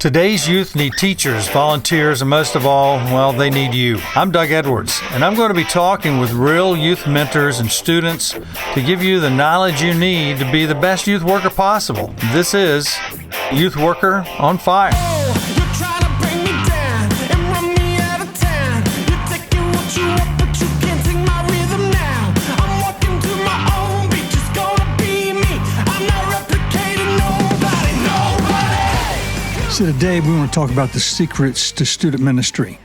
Today's youth need teachers, volunteers, and most of all, well, they need you. I'm Doug Edwards, and I'm going to be talking with real youth mentors and students to give you the knowledge you need to be the best youth worker possible. This is Youth Worker on Fire. So today we want to talk about the secrets to student ministry.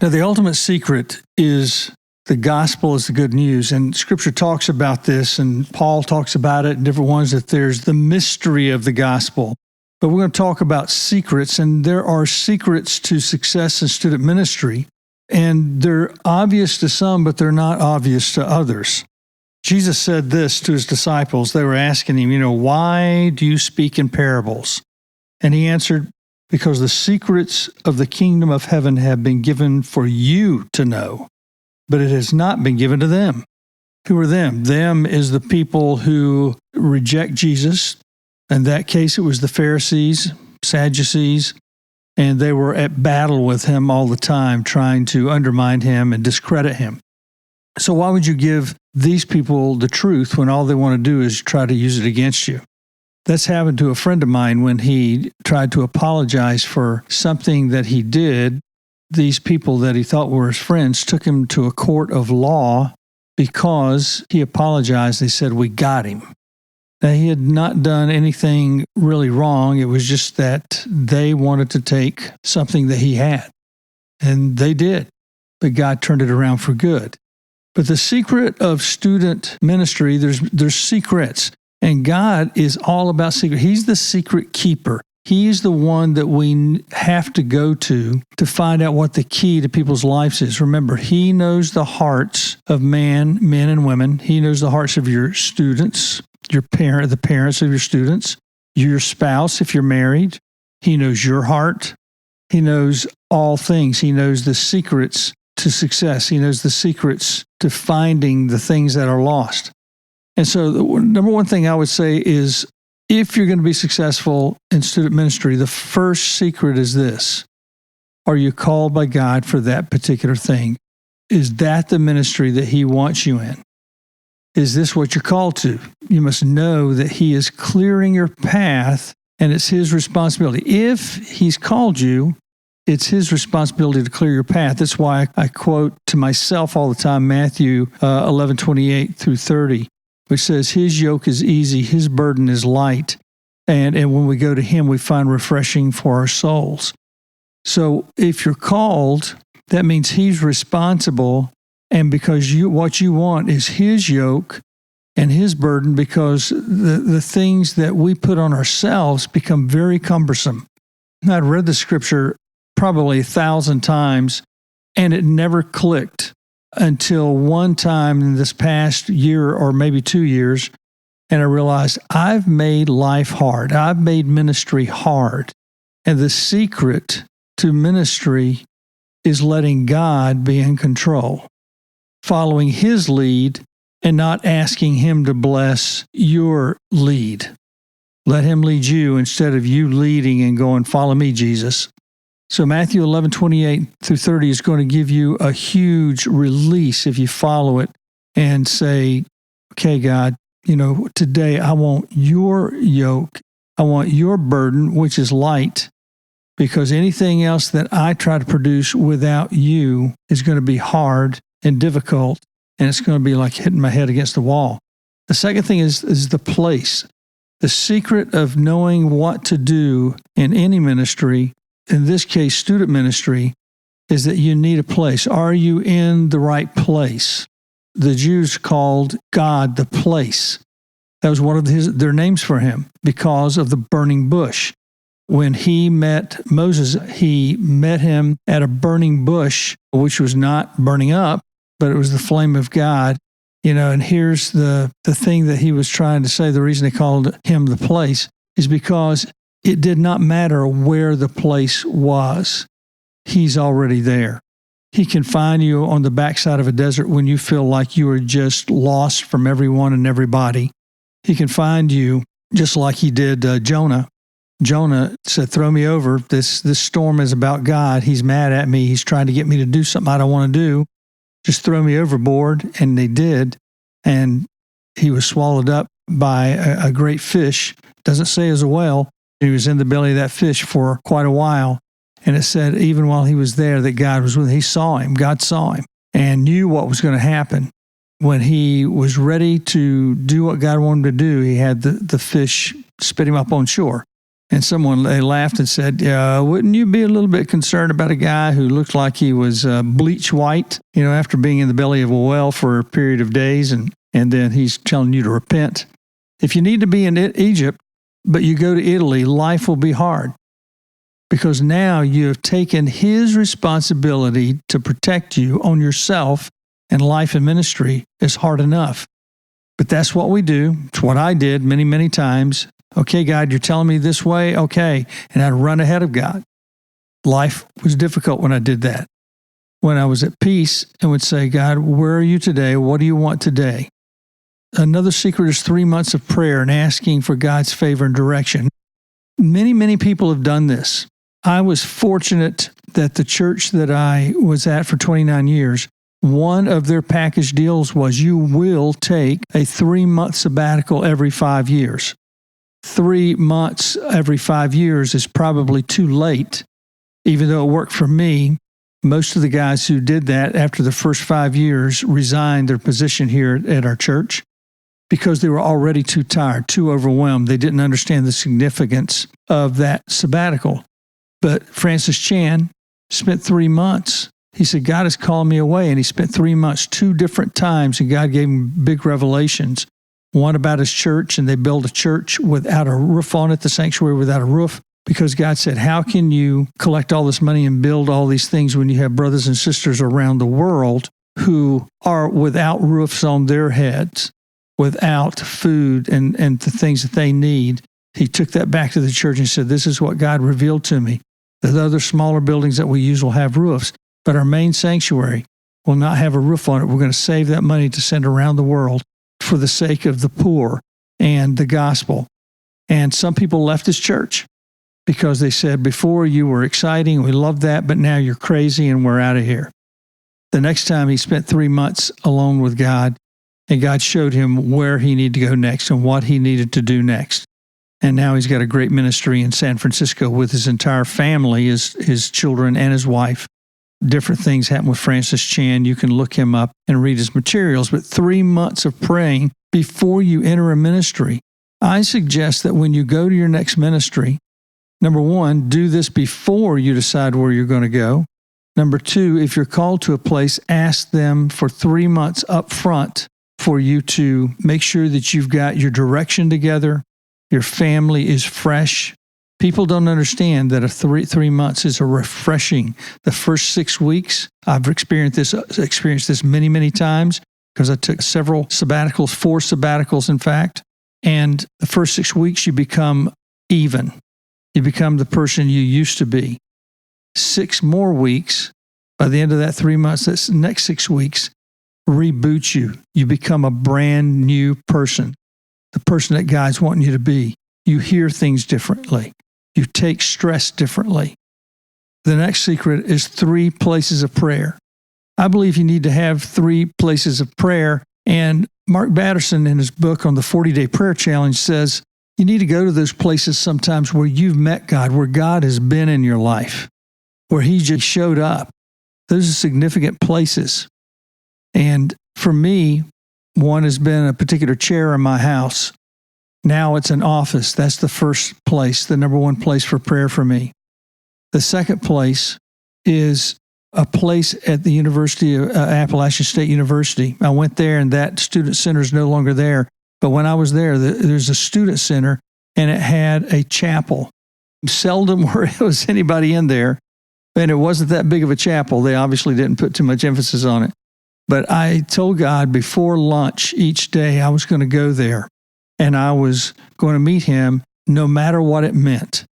Now, the ultimate secret is the gospel is the good news, and Scripture talks about this, and Paul talks about it in different ones, that there's the mystery of the gospel. But we're going to talk about secrets, and there are secrets to success in student ministry, and they're obvious to some, but they're not obvious to others. Jesus said this to his disciples. They were asking him, why do you speak in parables? And he answered, because the secrets of the kingdom of heaven have been given for you to know, but it has not been given to them. Who are them? Them is the people who reject Jesus. In that case, it was the Pharisees, Sadducees, and they were at battle with him all the time, trying to undermine him and discredit him. So why would you give these people the truth when all they want to do is try to use it against you? That's happened to a friend of mine when he tried to apologize for something that he did. These people that he thought were his friends took him to a court of law because he apologized. They said, we got him. Now, he had not done anything really wrong. It was just that they wanted to take something that he had. And they did. But God turned it around for good. But the secret of student ministry, there's secrets. And God is all about secret. He's the secret keeper. He's the one that we have to go to find out what the key to people's lives is. Remember, He knows the hearts of men and women. He knows the hearts of your students, the parents of your students, your spouse if you're married. He knows your heart. He knows all things. He knows the secrets to success. He knows the secrets to finding the things that are lost. And so the number one thing I would say is, if you're going to be successful in student ministry, the first secret is this. Are you called by God for that particular thing? Is that the ministry that He wants you in? Is this what you're called to? You must know that He is clearing your path, and it's His responsibility. If He's called you, it's His responsibility to clear your path. That's why I quote to myself all the time Matthew 11:28 through 30. Which says, His yoke is easy, His burden is light. And when we go to Him, we find refreshing for our souls. So if you're called, that means He's responsible. And because what you want is His yoke and His burden, because the things that we put on ourselves become very cumbersome. I'd read the Scripture probably 1,000 times, and it never clicked. Until one time in this past year or maybe 2 years, and I realized I've made life hard. I've made ministry hard. And the secret to ministry is letting God be in control, following His lead and not asking Him to bless your lead. Let Him lead you instead of you leading and going, follow me, Jesus. So Matthew 11:28 through 30 is going to give you a huge release if you follow it and say, okay, God, today I want your yoke. I want your burden, which is light, because anything else that I try to produce without you is going to be hard and difficult, and it's going to be like hitting my head against the wall. The second thing is the place. The secret of knowing what to do in any ministry, in this case, student ministry, is that you need a place. Are you in the right place? The Jews called God the place. That was one of their names for Him because of the burning bush. When He met Moses, He met him at a burning bush, which was not burning up, but it was the flame of God. And here's the thing that He was trying to say. The reason they called Him the place is because it did not matter where the place was. He's already there. He can find you on the backside of a desert when you feel like you are just lost from everyone and everybody. He can find you just like He did Jonah Jonah said, throw me over. This storm is about God. He's mad at me. He's trying to get me to do something I don't want to do. Just throw me overboard. And they did. And he was swallowed up by a great fish. Doesn't say as a whale. He was in the belly of that fish for quite a while. And it said even while he was there that God was with him. He saw him. God saw him and knew what was going to happen. When he was ready to do what God wanted him to do, he had the fish spit him up on shore. And they laughed and said, wouldn't you be a little bit concerned about a guy who looked like he was bleach white, after being in the belly of a whale for a period of days, and then he's telling you to repent? If you need to be in Egypt, but you go to Italy, life will be hard because now you have taken his responsibility to protect you on yourself, and life and ministry is hard enough. But that's what we do. It's what I did many, many times. Okay, God, you're telling me this way? Okay. And I'd run ahead of God. Life was difficult when I did that. When I was at peace and would say, God, where are you today? What do you want today? Another secret is 3 months of prayer and asking for God's favor and direction. Many, many people have done this. I was fortunate that the church that I was at for 29 years, one of their package deals was you will take a 3-month sabbatical every 5 years. 3 months every 5 years is probably too late, even though it worked for me. Most of the guys who did that after the first 5 years resigned their position here at our church because they were already too tired, too overwhelmed. They didn't understand the significance of that sabbatical. But Francis Chan spent 3 months. He said, God has called me away. And he spent 3 months, 2 different times, and God gave him big revelations. One about his church, and they built a church without a roof on it, the sanctuary without a roof, because God said, how can you collect all this money and build all these things when you have brothers and sisters around the world who are without roofs on their heads, without food and the things that they need? He took that back to the church and said, this is what God revealed to me. The other smaller buildings that we use will have roofs, but our main sanctuary will not have a roof on it. We're going to save that money to send around the world for the sake of the poor and the gospel. And some people left his church because they said, before you were exciting, we loved that, but now you're crazy and we're out of here. The next time he spent 3 months alone with God, and God showed him where he needed to go next and what he needed to do next. And now he's got a great ministry in San Francisco with his entire family, his children and his wife. Different things happen with Francis Chan. You can look him up and read his materials. But 3 months of praying before you enter a ministry. I suggest that when you go to your next ministry, number 1, do this before you decide where you're going to go. Number 2, if you're called to a place, ask them for 3 months up front for you to make sure that you've got your direction together, your family is fresh. People don't understand that 3 months is a refreshing. The first 6 weeks, I've experienced this many, many times because I took several sabbaticals, 4 sabbaticals, in fact. And the first 6 weeks, you become even. You become the person you used to be. 6 more weeks, by the end of that 3 months, that's the next 6 weeks, reboots you. You become a brand new person, the person that God's wanting you to be. You hear things differently. You take stress differently. The next secret is 3 places of prayer. I believe you need to have 3 places of prayer. And Mark Batterson, in his book on the 40-Day Prayer Challenge, says you need to go to those places sometimes where you've met God, where God has been in your life, where he just showed up. Those are significant places. And for me, one has been a particular chair in my house. Now it's an office. That's the first place, the number 1 place for prayer for me. The second place is a place at the University of Appalachian State University. I went there, and that student center is no longer there. But when I was there, there's a student center, and it had a chapel. Seldom where it was anybody in there, and it wasn't that big of a chapel. They obviously didn't put too much emphasis on it. But I told God before lunch each day I was going to go there, and I was going to meet him no matter what it meant.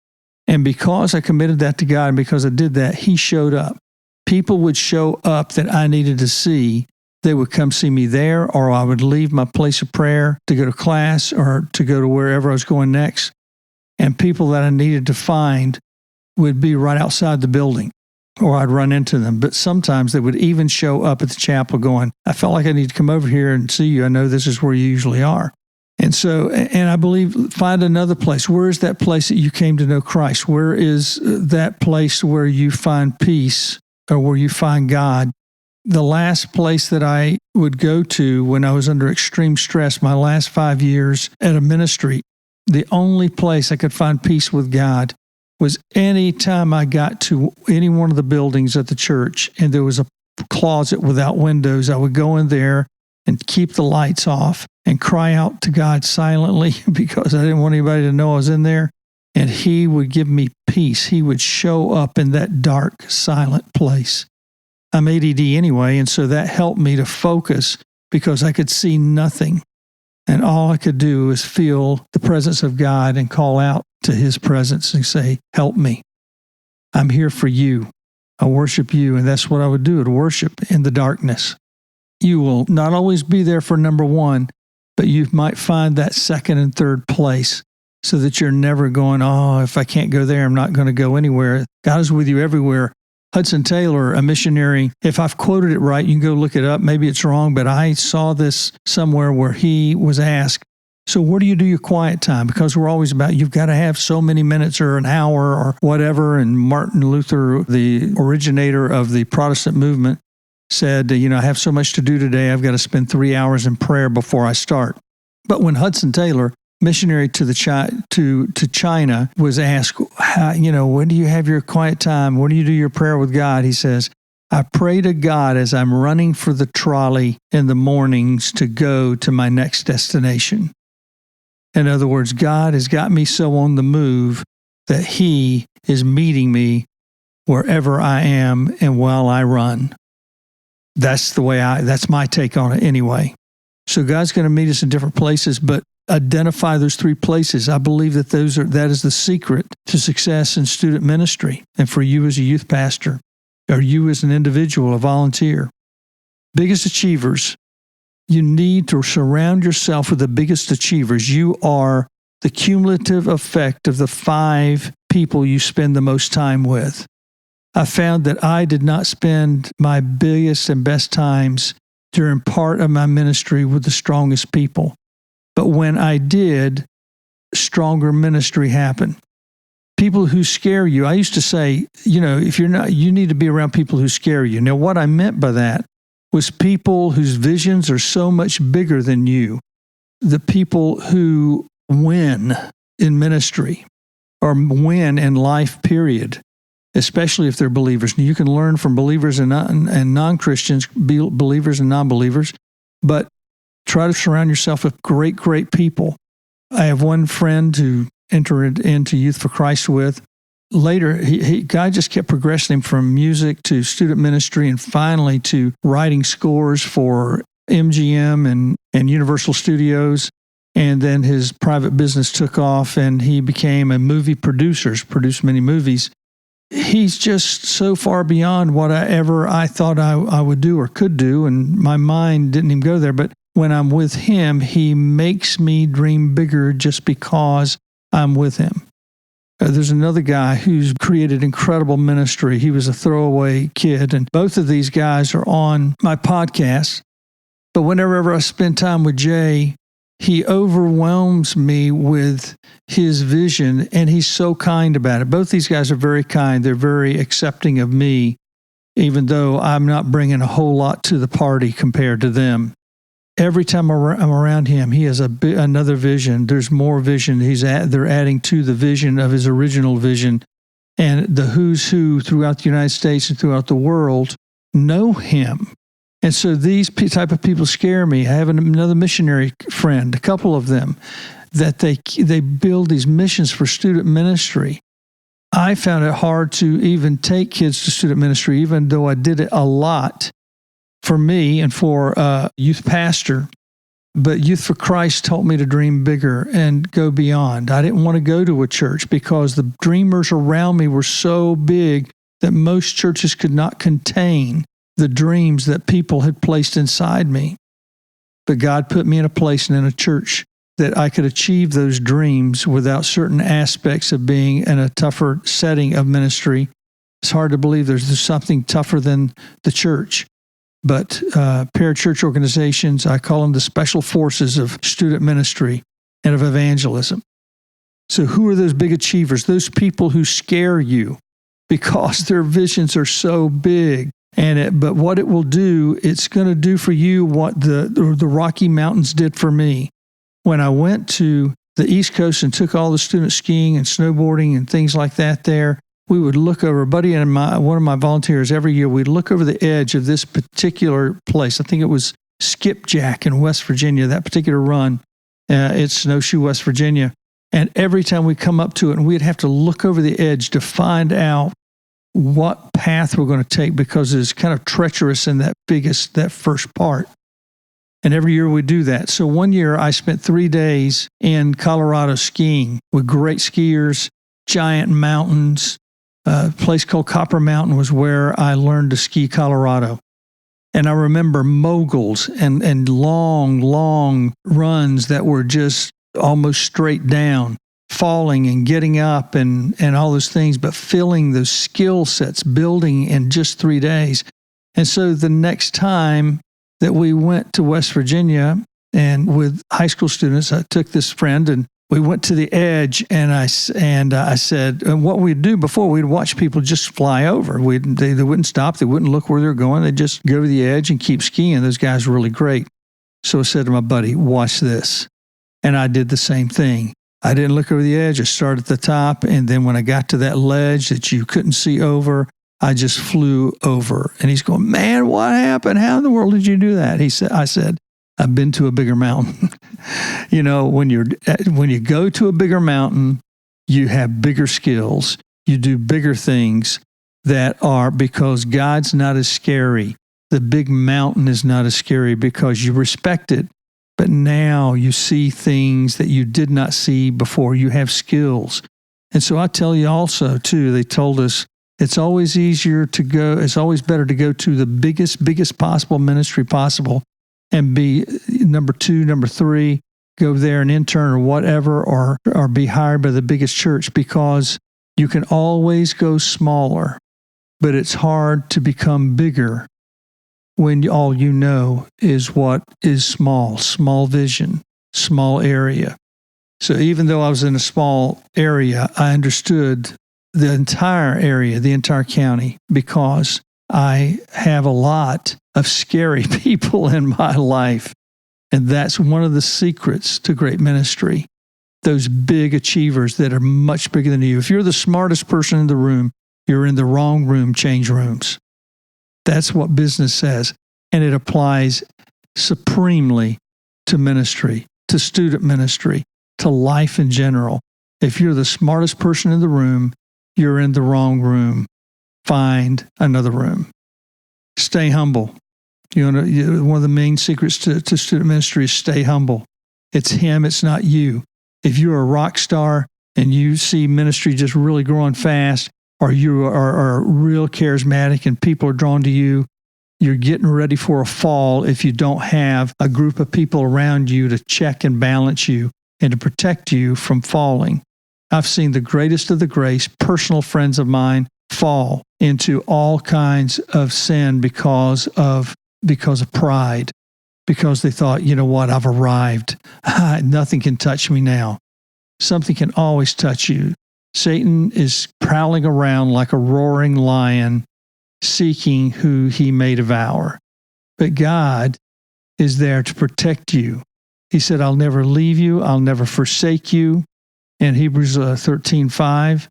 And because I committed that to God, and because I did that, he showed up. People would show up that I needed to see. They would come see me there, or I would leave my place of prayer to go to class or to go to wherever I was going next. and people that I needed to find would be right outside the building, or I'd run into them. But sometimes they would even show up at the chapel going, I felt like I need to come over here and see you. I know this is where you usually are. And so, and I believe, find another place. Where is that place that you came to know Christ? Where is that place where you find peace or where you find God? The last place that I would go to when I was under extreme stress, my last 5 years at a ministry, the only place I could find peace with God was any time I got to any one of the buildings at the church and there was a closet without windows, I would go in there and keep the lights off and cry out to God silently because I didn't want anybody to know I was in there. And He would give me peace. He would show up in that dark, silent place. I'm ADD anyway, and so that helped me to focus because I could see nothing. And all I could do was feel the presence of God and call out to His presence and say, help me. I'm here for you. I worship you. And that's what I would do, to worship in the darkness. You will not always be there for number one, but you might find that second and third place so that you're never going, oh, if I can't go there, I'm not going to go anywhere. God is with you everywhere. Hudson Taylor, a missionary, if I've quoted it right, you can go look it up. Maybe it's wrong, but I saw this somewhere where he was asked, so where do you do your quiet time? Because we're always about, you've got to have so many minutes or an hour or whatever. And Martin Luther, the originator of the Protestant movement, said, I have so much to do today, I've got to spend 3 hours in prayer before I start. But when Hudson Taylor, missionary to China, was asked, when do you have your quiet time? When do you do your prayer with God? He says, I pray to God as I'm running for the trolley in the mornings to go to my next destination. In other words, God has got me so on the move that He is meeting me wherever I am and while I run. That's my take on it anyway. So God's going to meet us in different places, but identify those 3 places. I believe that that is the secret to success in student ministry and for you as a youth pastor or you as an individual, a volunteer. Biggest achievers. You need to surround yourself with the biggest achievers. You are the cumulative effect of the 5 people you spend the most time with. I found that I did not spend my biggest and best times during part of my ministry with the strongest people. But when I did, stronger ministry happened. People who scare you. I used to say, if you're not, you need to be around people who scare you. Now, what I meant by that was people whose visions are so much bigger than you. The people who win in ministry or win in life, period. Especially if they're believers. You can learn from believers and non-Christians, believers and non-believers, but try to surround yourself with great, great people. I have one friend who entered into Youth for Christ with. Later, God just kept progressing him from music to student ministry and finally to writing scores for MGM and Universal Studios. And then his private business took off and he became a movie producer, produced many movies. He's just so far beyond whatever I thought I would do or could do, and my mind didn't even go there. But when I'm with him, he makes me dream bigger just because I'm with him. There's another guy who's created incredible ministry. He was a throwaway kid, and both of these guys are on my podcast. But whenever I spend time with Jay, he overwhelms me with his vision, and he's so kind about it. Both these guys are very kind. They're very accepting of me, even though I'm not bringing a whole lot to the party compared to them. Every time I'm around him, he has another vision. There's more vision. They're adding to the vision of his original vision. And the who's who throughout the United States and throughout the world know him. And so these type of people scare me. I have another missionary friend, a couple of them, that they build these missions for student ministry. I found it hard to even take kids to student ministry, even though I did it a lot for me and for a youth pastor. But Youth for Christ taught me to dream bigger and go beyond. I didn't want to go to a church because the dreamers around me were so big that most churches could not contain the dreams that people had placed inside me. But God put me in a place and in a church that I could achieve those dreams without certain aspects of being in a tougher setting of ministry. It's hard to believe there's something tougher than the church. But parachurch organizations, I call them the special forces of student ministry and of evangelism. So who are those big achievers? Those people who scare you because their visions are so big. But what it will do, it's going to do for you what the Rocky Mountains did for me. When I went to the East Coast and took all the students skiing and snowboarding and things like that there, we would look over, Buddy and one of my volunteers every year, we'd look over the edge of this particular place. I think it was Skipjack in West Virginia, that particular run. It's Snowshoe, West Virginia. And every time we come up to it, and we'd have to look over the edge to find out what path we're going to take because it's kind of treacherous in that first part. And every year we do that. So one year I spent 3 days in Colorado skiing with great skiers, giant mountains. A place called Copper Mountain was where I learned to ski Colorado. And I remember moguls and long runs that were just almost straight down, falling and getting up and all those things, but filling those skill sets, building in just 3 days. And so the next time that we went to West Virginia and with high school students, I took this friend and we went to the edge, and I said, and what we'd do before, we'd watch people just fly over. They wouldn't stop. They wouldn't look where they were going. They'd just go to the edge and keep skiing. Those guys were really great. So I said to my buddy, watch this. And I did the same thing. I didn't look over the edge. I started at the top, and then when I got to that ledge that you couldn't see over, I just flew over. And he's going, man, what happened? How in the world did you do that? I said, I've been to a bigger mountain. You know, when you go to a bigger mountain, you have bigger skills. You do bigger things that are because God's not as scary. The big mountain is not as scary because you respect it. But now you see things that you did not see before. You have skills. And so I tell you also, too, they told us it's always better to go to the biggest possible ministry possible and be number 2, number 3, go there and intern or whatever, or be hired by the biggest church because you can always go smaller, but it's hard to become bigger when all you know is what is small vision, small area. So even though I was in a small area, I understood the entire area, the entire county, because I have a lot of scary people in my life. And that's one of the secrets to great ministry. Those big achievers that are much bigger than you. If you're the smartest person in the room, you're in the wrong room, change rooms. That's what business says. And it applies supremely to ministry, to student ministry, to life in general. If you're the smartest person in the room, you're in the wrong room. Find another room. Stay humble. One of the main secrets to student ministry is stay humble. It's him, it's not you. If you're a rock star and you see ministry just really growing fast, or you are real charismatic and people are drawn to you, you're getting ready for a fall if you don't have a group of people around you to check and balance you and to protect you from falling. I've seen the greatest of the grace, personal friends of mine, fall into all kinds of sin because of pride, because they thought, you know what, I've arrived. Nothing can touch me now. Something can always touch you. Satan is prowling around like a roaring lion, seeking who he may devour. But God is there to protect you. He said, I'll never leave you. I'll never forsake you. In Hebrews 13:5,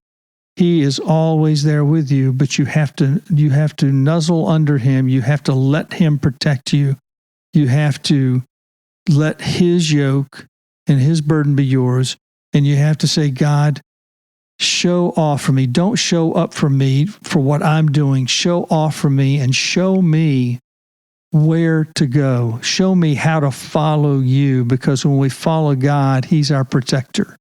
he is always there with you, but you have to nuzzle under him. You have to let him protect you. You have to let his yoke and his burden be yours. And you have to say, God, show off for me. Don't show up for me for what I'm doing. Show off for me and show me where to go. Show me how to follow you, because when we follow God, he's our protector.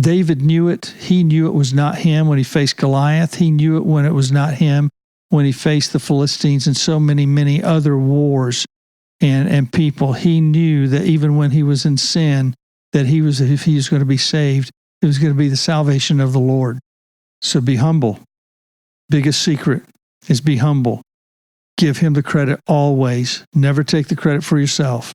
David knew it. He knew it was not him when he faced Goliath. He knew it when it was not him when he faced the Philistines and so many other wars and people. He knew that even when he was in sin, that if he was going to be saved, it was going to be the salvation of the Lord. So be humble. Biggest secret is be humble. Give him the credit always. Never take the credit for yourself.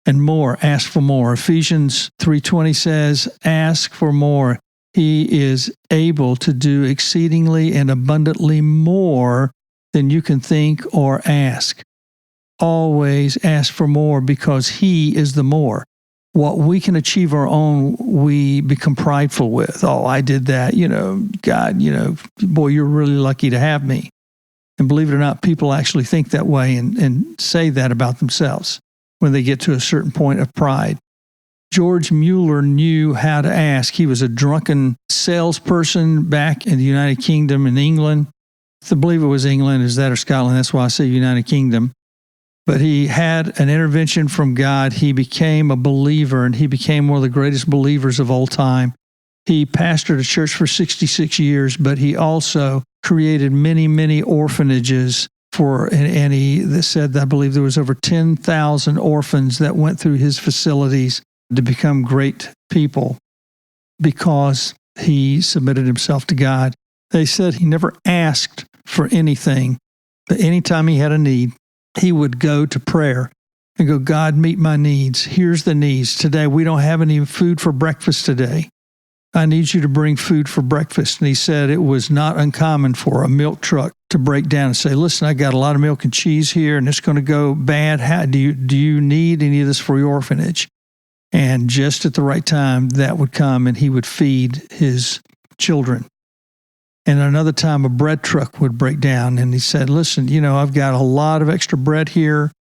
And more, ask for more. Ephesians 3:20 says, ask for more. He is able to do exceedingly and abundantly more than you can think or ask. Always ask for more because he is the more. What we can achieve our own, we become prideful with. Oh, I did that. God, boy, you're really lucky to have me. And believe it or not, people actually think that way and say that about themselves when they get to a certain point of pride. George Mueller knew how to ask. He was a drunken salesperson back in the United Kingdom in England. I believe it was England, is that or Scotland? That's why I say United Kingdom. But he had an intervention from God. He became a believer, and he became one of the greatest believers of all time. He pastored a church for 66 years, but he also created many, many orphanages and he said that I believe there was over 10,000 orphans that went through his facilities to become great people because he submitted himself to God. They said he never asked for anything, but anytime he had a need, he would go to prayer and go, God, meet my needs. Here's the needs. Today, we don't have any food for breakfast today. I need you to bring food for breakfast. And he said it was not uncommon for a milk truck to break down and say, listen, I got a lot of milk and cheese here, and it's going to go bad. How, do you need any of this for your orphanage? And just at the right time, that would come, and he would feed his children. And another time, a bread truck would break down, and he said, listen, I've got a lot of extra bread here.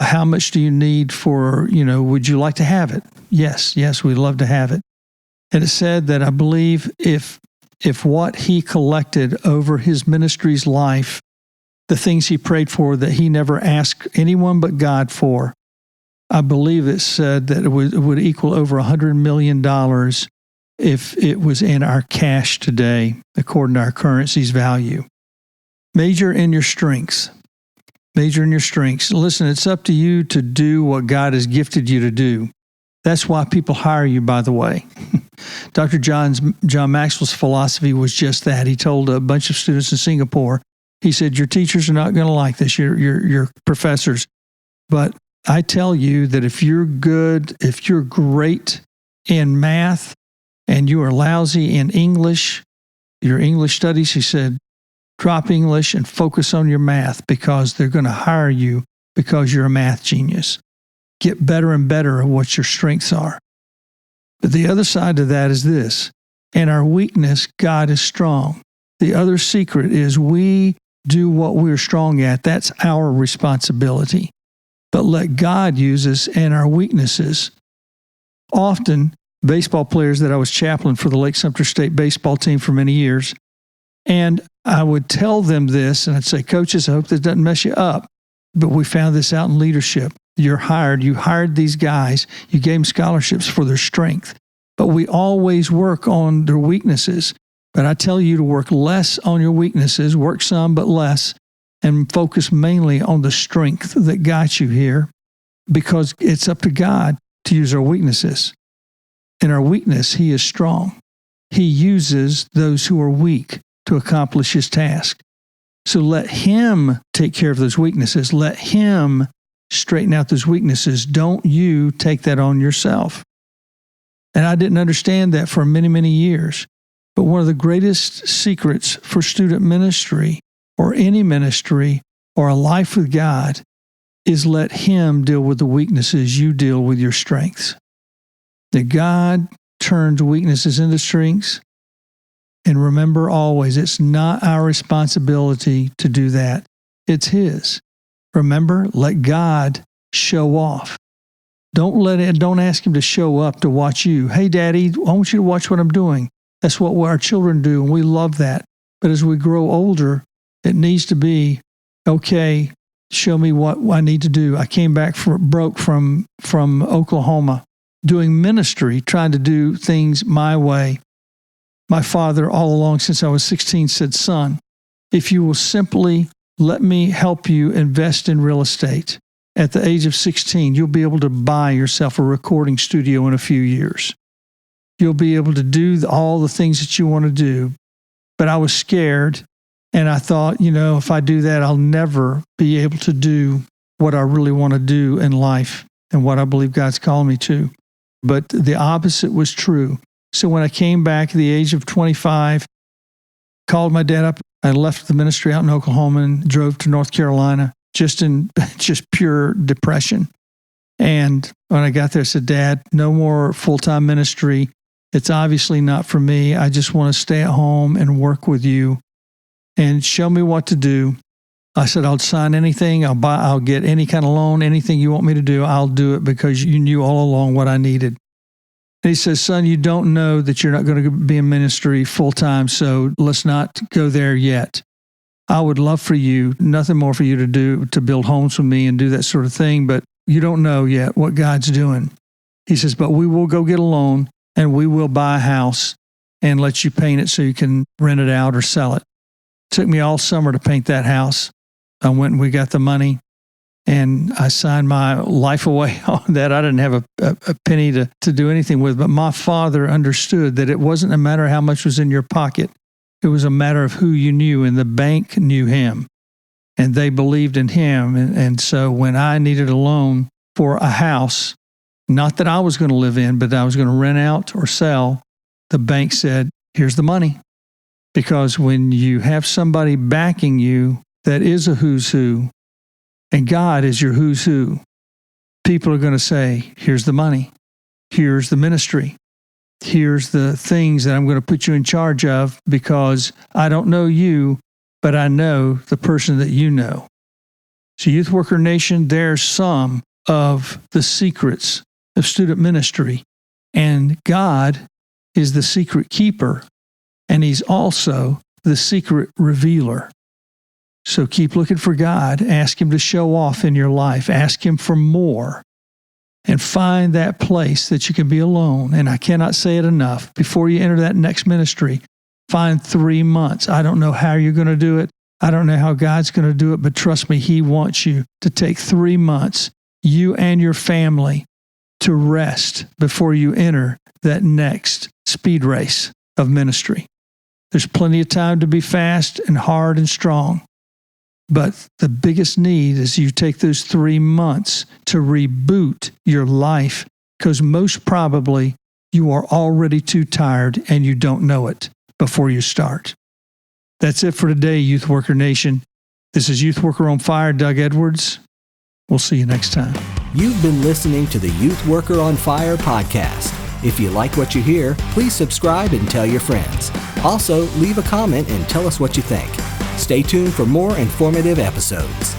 How much do you need for, would you like to have it? Yes, we'd love to have it. And it said that I believe if what he collected over his ministry's life, the things he prayed for that he never asked anyone but God for, I believe it said that it would equal over $100 million if it was in our cash today, according to our currency's value. Major in your strengths. Major in your strengths. Listen, it's up to you to do what God has gifted you to do. That's why people hire you, by the way. Dr. John Maxwell's philosophy was just that. He told a bunch of students in Singapore, he said, your teachers are not going to like this, your professors. But I tell you that if you're great in math and you are lousy in English, your English studies, he said, drop English and focus on your math because they're going to hire you because you're a math genius. Get better and better at what your strengths are. But the other side to that is this. In our weakness, God is strong. The other secret is we do what we're strong at. That's our responsibility. But let God use us in our weaknesses. Often, baseball players that I was chaplain for the Lake Sumter State baseball team for many years, and I would tell them this, and I'd say, coaches, I hope this doesn't mess you up. But we found this out in leadership. You hired these guys, you gave them scholarships for their strength. But we always work on their weaknesses. But I tell you to work less on your weaknesses, work some but less, and focus mainly on the strength that got you here, because it's up to God to use our weaknesses. In our weakness, he is strong. He uses those who are weak to accomplish his task. So let him take care of those weaknesses. Let him straighten out those weaknesses. Don't you take that on yourself. And I didn't understand that for many, many years. But one of the greatest secrets for student ministry or any ministry or a life with God is let him deal with the weaknesses, you deal with your strengths. That God turns weaknesses into strengths. And remember always, it's not our responsibility to do that. It's his. Remember, let God show off. Don't ask him to show up to watch you. Hey, Daddy, I want you to watch what I'm doing. That's what our children do, and we love that. But as we grow older, it needs to be, okay, show me what I need to do. I came back broke from Oklahoma, doing ministry, trying to do things my way. My father, all along since I was 16, said, son, if you will simply let me help you invest in real estate, at the age of 16, you'll be able to buy yourself a recording studio in a few years. You'll be able to do all the things that you want to do. But I was scared, and I thought, if I do that, I'll never be able to do what I really want to do in life and what I believe God's calling me to. But the opposite was true. So when I came back at the age of 25, called my dad up, I left the ministry out in Oklahoma and drove to North Carolina just pure depression. And when I got there, I said, Dad, no more full-time ministry. It's obviously not for me. I just want to stay at home and work with you and show me what to do. I said, I'll sign anything. I'll get any kind of loan, anything you want me to do. I'll do it because you knew all along what I needed. And he says, son, you don't know that you're not going to be in ministry full-time, so let's not go there yet. I would love for you, nothing more for you to do, to build homes with me and do that sort of thing, but you don't know yet what God's doing. He says, but we will go get a loan and we will buy a house and let you paint it so you can rent it out or sell it. It took me all summer to paint that house. I went and we got the money and I signed my life away on that. I didn't have a penny to do anything with, but my father understood that it wasn't a matter of how much was in your pocket. It was a matter of who you knew, and the bank knew him, and they believed in him. And so when I needed a loan for a house, not that I was going to live in, but I was going to rent out or sell, the bank said, here's the money. Because when you have somebody backing you that is a who's who, and God is your who's who, people are going to say, here's the money, here's the ministry. Here's the things that I'm going to put you in charge of because I don't know you, but I know the person that you know. So Youth Worker Nation, there's some of the secrets of student ministry. And God is the secret keeper, and He's also the secret revealer. So keep looking for God. Ask Him to show off in your life. Ask Him for more. And find that place that you can be alone. And I cannot say it enough. Before you enter that next ministry, find 3 months. I don't know how you're going to do it. I don't know how God's going to do it, but trust me, He wants you to take 3 months, you and your family, to rest before you enter that next speed race of ministry. There's plenty of time to be fast and hard and strong. But the biggest need is you take those 3 months to reboot your life, because most probably you are already too tired and you don't know it before you start. That's it for today, Youth Worker Nation. This is Youth Worker on Fire, Doug Edwards. We'll see you next time. You've been listening to the Youth Worker on Fire podcast. If you like what you hear, please subscribe and tell your friends. Also, leave a comment and tell us what you think. Stay tuned for more informative episodes.